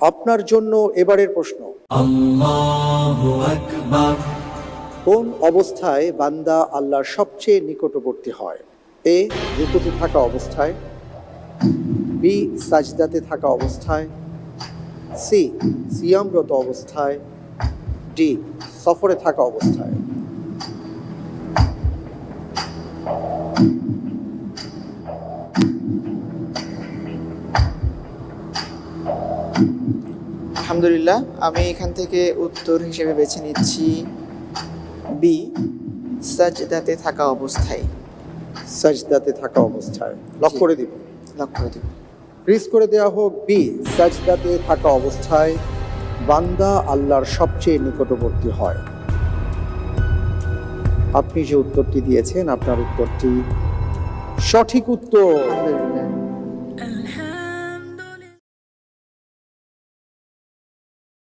আপনার জন্য এবারের প্রশ্ন, আল্লাহু আকবার। কোন অবস্থায় বান্দা আল্লাহর সবচেয়ে নিকটবর্তী হয়? এ, রুকুতে থাকা অবস্থায়, বি, সাজদাতে থাকা অবস্থায়, সি, সিয়ামরত অবস্থায়, ডি, সফরে থাকা অবস্থায়। আলহামদুলিল্লাহ, আমি এখান থেকে উত্তর হিসেবে বেছে নিচ্ছি বি, সাজদাতে থাকা অবস্থায়। সাজদাতে থাকা অবস্থায় লক করে দিব। লক্ষ্য করে দেব। ফ্রিজ করে দেওয়া হোক। বি, সাজদাতে থাকা অবস্থায় বান্দা আল্লাহর সবচেয়ে নিকটবর্তী হয়। আপনি যে উত্তরটি দিয়েছেন, আপনার উত্তরটি সঠিক উত্তর। আলহামদুলিল্লাহ।